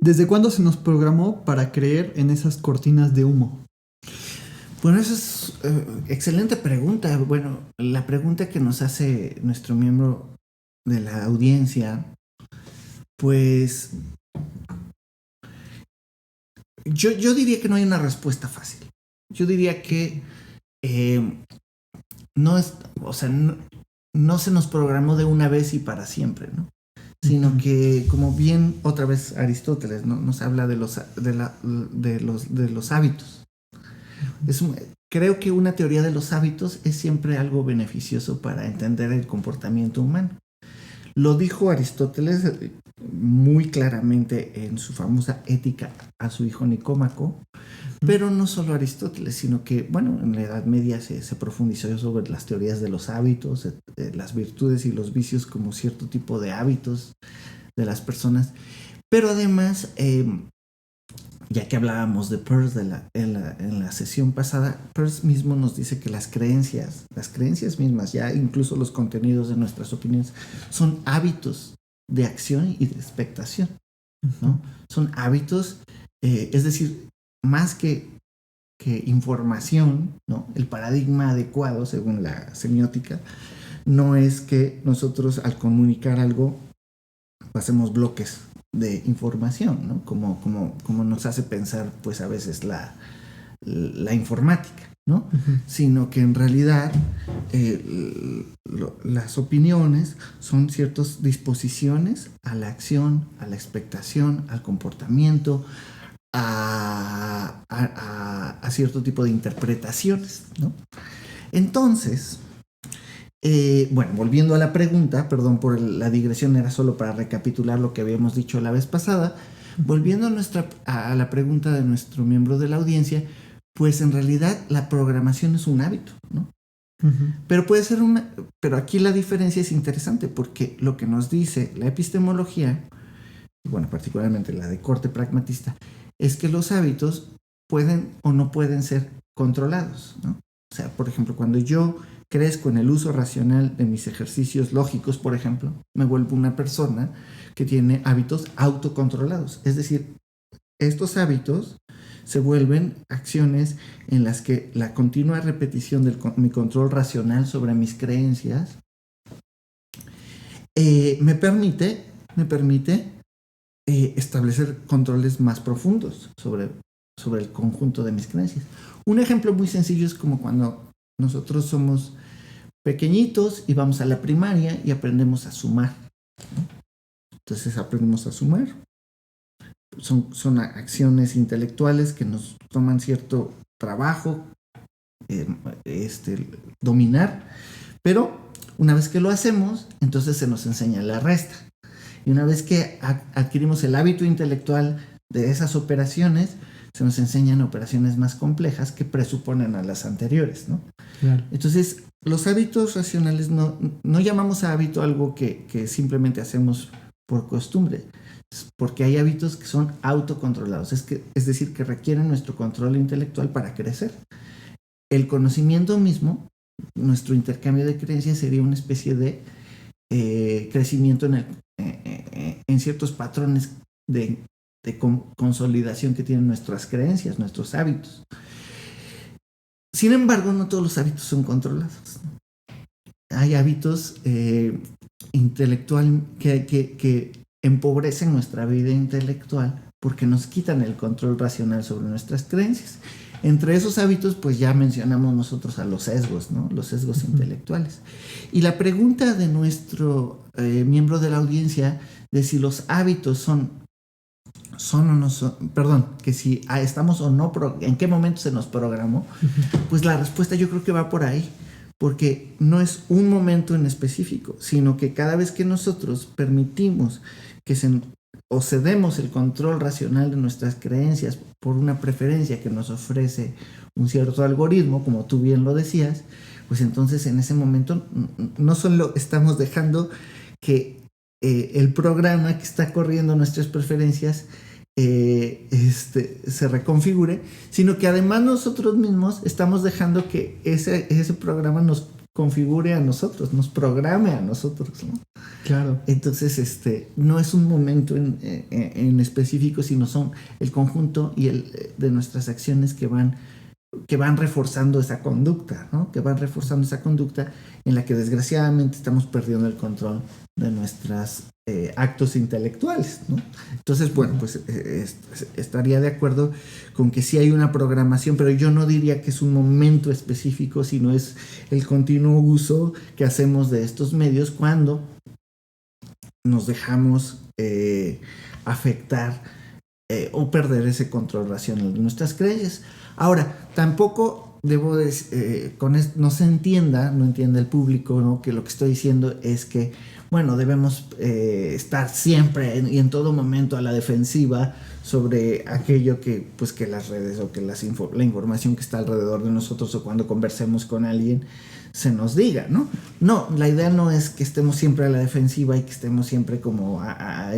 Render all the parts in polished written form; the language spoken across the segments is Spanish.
¿Desde cuándo se nos programó para creer en esas cortinas de humo? Bueno, esa es excelente pregunta. Bueno, la pregunta que nos hace nuestro miembro de la audiencia, pues yo diría que no hay una respuesta fácil. Yo diría que no es, o sea, no se nos programó de una vez y para siempre, ¿no? Sino que, como bien otra vez Aristóteles, ¿no?, nos habla de los hábitos. Creo que una teoría de los hábitos es siempre algo beneficioso para entender el comportamiento humano. Lo dijo Aristóteles muy claramente en su famosa Ética a su hijo Nicómaco, pero no solo Aristóteles, sino que, bueno, en la Edad Media se profundizó sobre las teorías de los hábitos, las virtudes y los vicios como cierto tipo de hábitos de las personas. Pero además, ya que hablábamos de Peirce en la sesión pasada, Peirce mismo nos dice que las creencias mismas, ya incluso los contenidos de nuestras opiniones, son hábitos de acción y de expectación, ¿no? Son hábitos, es decir, más que información, ¿no? El paradigma adecuado, según la semiótica, no es que nosotros al comunicar algo pasemos bloques de información, ¿no? Como nos hace pensar, pues, a veces la informática, ¿no? Sino que en realidad las opiniones son ciertas disposiciones a la acción, a la expectación, al comportamiento, a cierto tipo de interpretaciones, ¿no? Entonces, bueno, volviendo a la pregunta, perdón por la digresión, era solo para recapitular lo que habíamos dicho la vez pasada. Volviendo a la pregunta de nuestro miembro de la audiencia, pues en realidad la programación es un hábito, ¿no? Pero puede ser pero aquí la diferencia es interesante, porque lo que nos dice la epistemología, bueno, particularmente la de corte pragmatista, es que los hábitos pueden o no pueden ser controlados, ¿no? O sea, por ejemplo, cuando yo crezco en el uso racional de mis ejercicios lógicos, por ejemplo, me vuelvo una persona que tiene hábitos autocontrolados. Es decir, estos hábitos se vuelven acciones en las que la continua repetición de mi control racional sobre mis creencias me permite establecer controles más profundos sobre el conjunto de mis creencias. Un ejemplo muy sencillo es como cuando nosotros somos pequeñitos y vamos a la primaria y aprendemos a sumar, ¿no? Entonces aprendemos a sumar. Son acciones intelectuales que nos toman cierto trabajo dominar, pero una vez que lo hacemos, entonces se nos enseña la resta. Y una vez que adquirimos el hábito intelectual de esas operaciones, se nos enseñan operaciones más complejas que presuponen a las anteriores, ¿no? Claro. Entonces, los hábitos racionales no llamamos a hábito algo que simplemente hacemos por costumbre, porque hay hábitos que son autocontrolados, es decir, que requieren nuestro control intelectual para crecer. El conocimiento mismo, nuestro intercambio de creencias, sería una especie de crecimiento en ciertos patrones de consolidación que tienen nuestras creencias, nuestros hábitos. Sin embargo, no todos los hábitos son controlados. Hay hábitos intelectual que empobrecen nuestra vida intelectual porque nos quitan el control racional sobre nuestras creencias. Entre esos hábitos, pues ya mencionamos nosotros a los sesgos, ¿no? Los sesgos intelectuales. Y la pregunta de nuestro miembro de la audiencia de si los hábitos son o no son, que si estamos o no, en qué momento se nos programó, pues la respuesta yo creo que va por ahí, porque no es un momento en específico, sino que cada vez que nosotros permitimos que o cedemos el control racional de nuestras creencias por una preferencia que nos ofrece un cierto algoritmo, como tú bien lo decías, pues entonces en ese momento no solo estamos dejando que el programa que está corriendo nuestras preferencias se reconfigure, sino que además nosotros mismos estamos dejando que ese programa nos configure a nosotros, nos programe a nosotros, ¿no? Claro. Entonces, no es un momento en específico, sino son el conjunto de nuestras acciones que van reforzando esa conducta, ¿no? Que van reforzando esa conducta en la que desgraciadamente estamos perdiendo el control de nuestros actos intelectuales, ¿no? Entonces, bueno, pues estaría de acuerdo con que sí hay una programación, pero yo no diría que es un momento específico, sino es el continuo uso que hacemos de estos medios cuando nos dejamos afectar o perder ese control racional de nuestras creencias. Ahora, tampoco debo no entienda el público, ¿no? Que lo que estoy diciendo es que, bueno, debemos estar siempre y en todo momento a la defensiva sobre aquello que las redes o que la información que está alrededor de nosotros o cuando conversemos con alguien se nos diga, ¿no? No, la idea no es que estemos siempre a la defensiva y que estemos siempre como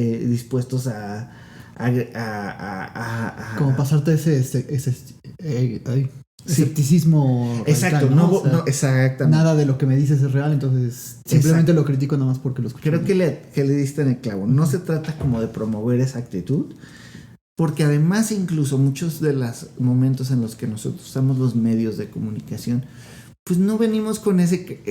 dispuestos a como pasarte ese escepticismo exacto, radical, ¿no? O sea, no, exactamente. Nada de lo que me dices es real, entonces simplemente lo critico nada más porque lo escucho. Creo que le diste en el clavo. No se trata como de promover esa actitud, porque además incluso muchos de los momentos en los que nosotros usamos los medios de comunicación, pues no venimos con ese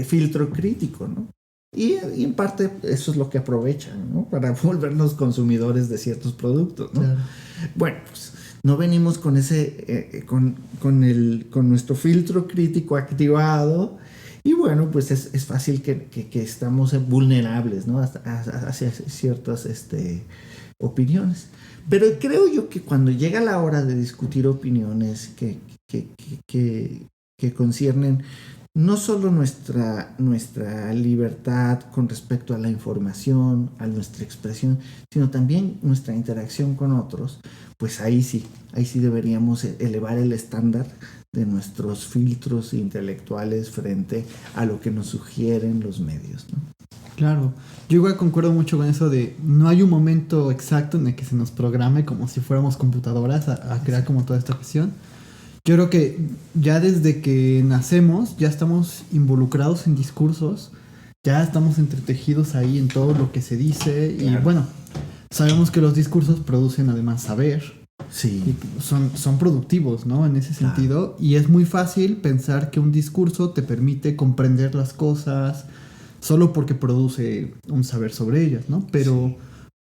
filtro crítico, ¿no? Y en parte eso es lo que aprovechan, ¿no? Para volvernos consumidores de ciertos productos, ¿no? Claro. Bueno, pues no venimos con con nuestro filtro crítico activado y bueno, pues es fácil que estamos vulnerables, ¿no? Hacia ciertas opiniones. Pero creo yo que cuando llega la hora de discutir opiniones que conciernen no solo nuestra libertad con respecto a la información, a nuestra expresión, sino también nuestra interacción con otros, pues ahí sí deberíamos elevar el estándar de nuestros filtros intelectuales frente a lo que nos sugieren los medios, ¿no? Claro, yo igual concuerdo mucho con eso de no hay un momento exacto en el que se nos programe como si fuéramos computadoras a crear como toda esta cuestión. Yo creo que ya desde que nacemos ya estamos involucrados en discursos, ya estamos entretejidos ahí en todo lo que se dice. Claro. Y bueno, sabemos que los discursos producen además saber. Sí. Y son productivos, ¿no? En ese sentido. Y es muy fácil pensar que un discurso te permite comprender las cosas solo porque produce un saber sobre ellas, ¿no? Pero sí,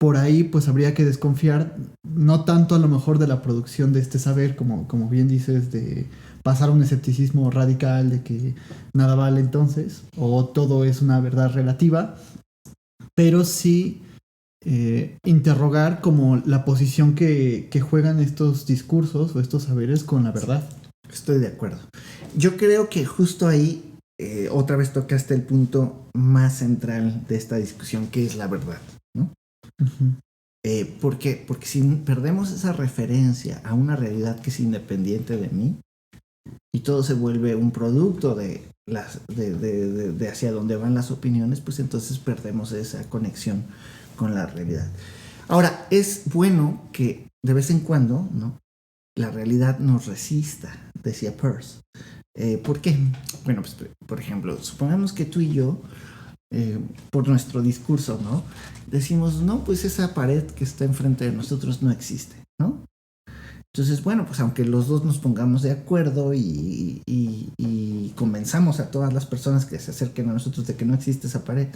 por ahí pues habría que desconfiar no tanto a lo mejor de la producción de este saber, como bien dices, de pasar a un escepticismo radical de que nada vale entonces, o todo es una verdad relativa, pero sí interrogar como la posición que juegan estos discursos o estos saberes con la verdad. Estoy de acuerdo. Yo creo que justo ahí otra vez tocaste el punto más central de esta discusión, que es la verdad, ¿no? Uh-huh. ¿Por qué? Porque si perdemos esa referencia a una realidad que es independiente de mí y todo se vuelve un producto de hacia dónde van las opiniones, pues entonces perdemos esa conexión con la realidad. Ahora, es bueno que de vez en cuando, ¿no?, la realidad nos resista, decía Peirce. ¿Por qué? Bueno, pues, por ejemplo, supongamos que tú y yo, por nuestro discurso, ¿no?, decimos, no, pues esa pared que está enfrente de nosotros no existe, ¿no? Entonces, bueno, pues aunque los dos nos pongamos de acuerdo y convenzamos a todas las personas que se acerquen a nosotros de que no existe esa pared,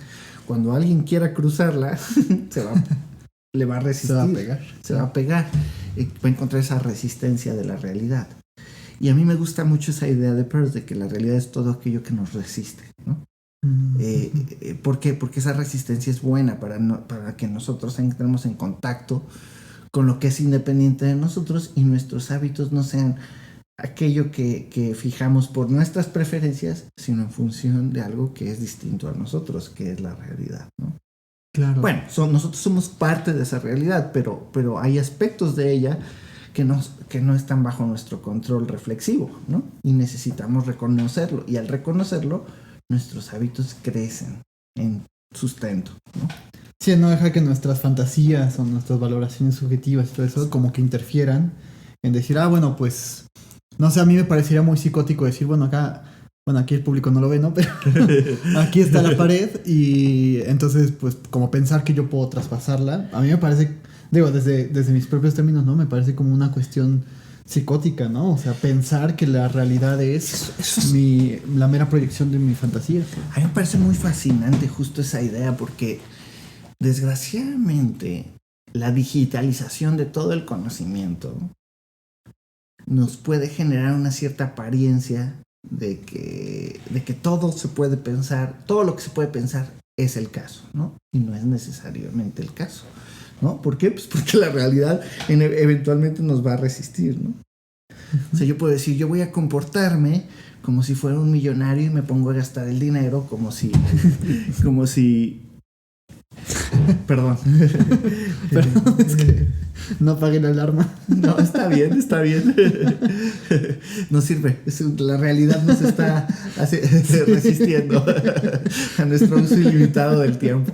cuando alguien quiera cruzarla, le va a resistir. Se va a pegar. Va a encontrar esa resistencia de la realidad. Y a mí me gusta mucho esa idea de Peirce de que la realidad es todo aquello que nos resiste, ¿no? ¿Por qué? Porque esa resistencia es buena para que nosotros entremos en contacto con lo que es independiente de nosotros y nuestros hábitos no sean aquello que fijamos por nuestras preferencias, sino en función de algo que es distinto a nosotros, que es la realidad, ¿no? Claro. Bueno, nosotros somos parte de esa realidad, pero hay aspectos de ella que no están bajo nuestro control reflexivo, ¿no? Y necesitamos reconocerlo. Y al reconocerlo, nuestros hábitos crecen en sustento, ¿no? Sí, no deja que nuestras fantasías o nuestras valoraciones subjetivas y todo eso como que interfieran en decir, bueno, pues, no sé, a mí me parecería muy psicótico decir, bueno, acá Bueno, aquí el público no lo ve, ¿no? Pero aquí está la pared y entonces, pues, como pensar que yo puedo traspasarla, a mí me parece, digo, desde mis propios términos, ¿no? Me parece como una cuestión psicótica, ¿no? O sea, pensar que la realidad es la mera proyección de mi fantasía. A mí me parece muy fascinante justo esa idea porque, desgraciadamente, la digitalización de todo el conocimiento nos puede generar una cierta apariencia de que todo se puede pensar, todo lo que se puede pensar es el caso, ¿no? Y no es necesariamente el caso, ¿no? ¿Por qué? Pues porque la realidad eventualmente nos va a resistir, ¿no? O sea, yo puedo decir, yo voy a comportarme como si fuera un millonario y me pongo a gastar el dinero como si Perdón. Perdón, es que no apagué la alarma. No, está bien. No sirve. La realidad nos está resistiendo a nuestro uso ilimitado del tiempo.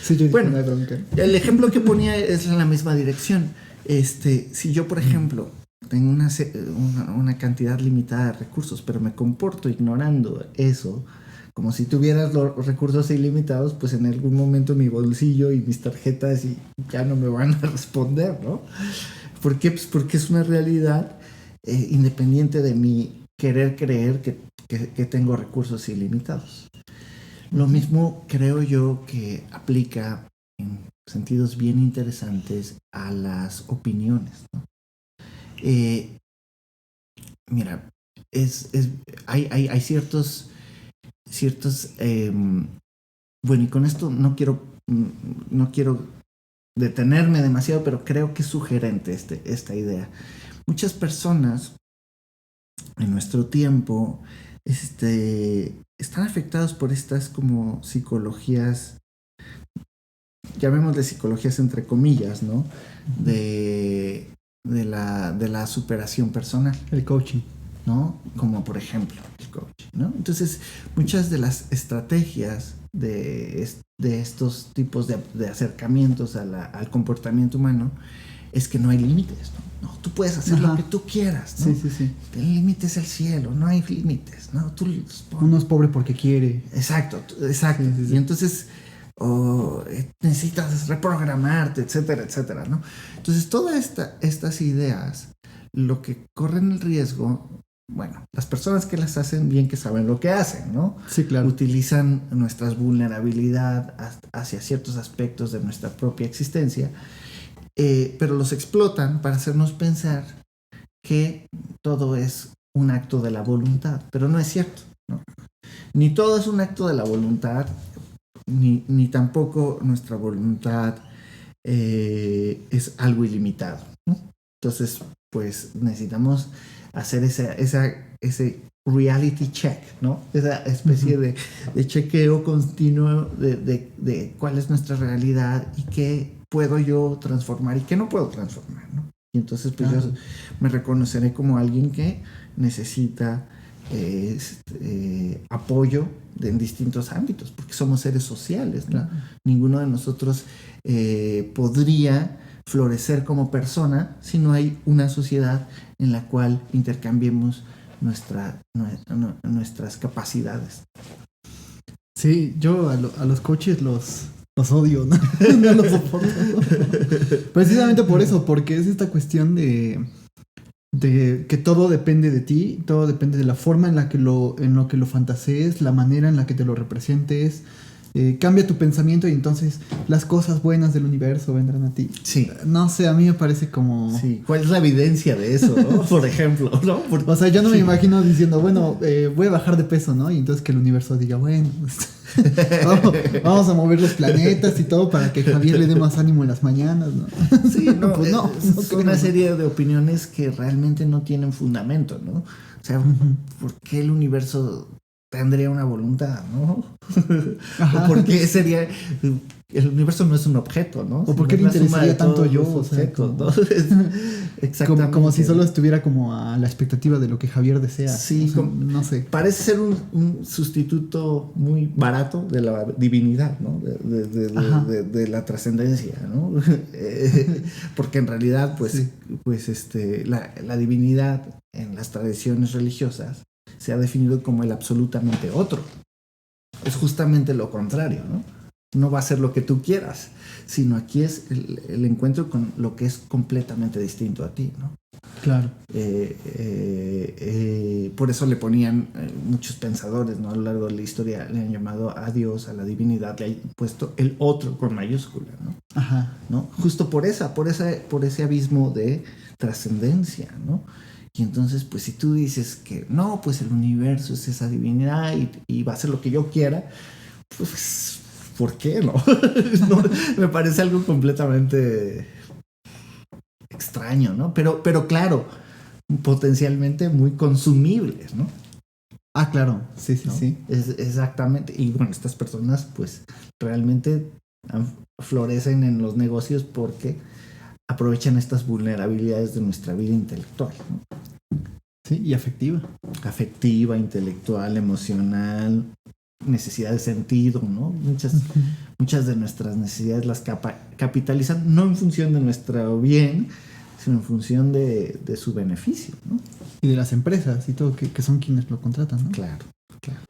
Sí, yo bueno, no hay bronca. El ejemplo que ponía es en la misma dirección. Si yo, por ejemplo, tengo una cantidad limitada de recursos, pero me comporto ignorando eso, como si tuvieras los recursos ilimitados, pues en algún momento mi bolsillo y mis tarjetas ya no me van a responder, ¿no? ¿Por qué? Pues porque es una realidad independiente de mi querer creer que tengo recursos ilimitados. Lo mismo creo yo que aplica en sentidos bien interesantes a las opiniones, ¿no? Mira, hay ciertos bueno, y con esto no quiero detenerme demasiado, pero creo que es sugerente esta idea. Muchas personas en nuestro tiempo están afectados por estas como psicologías, llamémosle psicologías entre comillas, ¿no? De la superación personal. El coaching, ¿no? Como por ejemplo el coaching, ¿no? Entonces, muchas de las estrategias de estos tipos de acercamientos al comportamiento humano es que no hay límites, ¿no? No, tú puedes hacer lo que tú quieras, ¿no? Sí. El límite es el cielo, no hay límites, ¿no? Uno es pobre porque quiere. Exacto. Sí. Y entonces necesitas reprogramarte, etcétera, ¿no? Entonces, todas estas ideas, lo que corren el riesgo, bueno, las personas que las hacen bien que saben lo que hacen, ¿no? Sí, claro. Utilizan nuestra vulnerabilidad hacia ciertos aspectos de nuestra propia existencia, pero los explotan para hacernos pensar que todo es un acto de la voluntad, pero no es cierto, ¿no? Ni todo es un acto de la voluntad, ni tampoco nuestra voluntad es algo ilimitado, ¿no? Entonces, pues necesitamos hacer ese reality check, ¿no? Esa especie de chequeo continuo de cuál es nuestra realidad y qué puedo yo transformar y qué no puedo transformar, ¿no? Y entonces, pues yo me reconoceré como alguien que necesita apoyo en distintos ámbitos, porque somos seres sociales, ¿no? Ninguno de nosotros podría florecer como persona si no hay una sociedad en la cual intercambiemos nuestras capacidades. Sí, yo a los coaches los odio, ¿no? No los soporto. Precisamente por eso, porque es esta cuestión de que todo depende de ti, todo depende de la forma en lo que lo fantasees, la manera en la que te lo representes. Cambia tu pensamiento y entonces las cosas buenas del universo vendrán a ti. Sí. No sé, a mí me parece como... Sí. ¿Cuál es la evidencia de eso, no? Por ejemplo, ¿no? O sea, yo no me imagino diciendo, bueno, voy a bajar de peso, ¿no? Y entonces que el universo diga, bueno, vamos a mover los planetas y todo para que Javier le dé más ánimo en las mañanas, ¿no? Sí, no, pues no. Es una serie de opiniones que realmente no tienen fundamento, ¿no? O sea, ¿por qué el universo tendría una voluntad, ¿no? ¿O por qué sería... El universo no es un objeto, ¿no? ¿O por qué le interesaría tanto yo? O sea, ¿no? Exactamente. Como si solo estuviera como a la expectativa de lo que Javier desea. Sí, o sea, no sé. Parece ser un sustituto muy barato de la divinidad, ¿no? De la trascendencia, ¿no? Porque en realidad, pues, sí. la divinidad en las tradiciones religiosas se ha definido como el absolutamente otro. Es justamente lo contrario, ¿no? No va a ser lo que tú quieras, sino aquí es el encuentro con lo que es completamente distinto a ti, ¿no? Claro. Por eso le ponían muchos pensadores, ¿no? A lo largo de la historia le han llamado a Dios, a la divinidad, le han puesto el otro con mayúscula, ¿no? Ajá. ¿No? Justo por ese abismo de trascendencia, ¿no? Y entonces, pues si tú dices que no, pues el universo es esa divinidad y va a ser lo que yo quiera, pues ¿por qué no? No, me parece algo completamente extraño, ¿no? Pero claro, potencialmente muy consumibles, ¿no? Ah, claro, sí, ¿No? sí. Exactamente. Y bueno, estas personas pues realmente florecen en los negocios porque aprovechan estas vulnerabilidades de nuestra vida intelectual, ¿no? Sí, y afectiva. Afectiva, intelectual, emocional, necesidad de sentido, ¿no? Muchas de nuestras necesidades las capitalizan no en función de nuestro bien, sino en función de su beneficio, ¿no? Y de las empresas y todo, que son quienes lo contratan, ¿no? Claro, claro.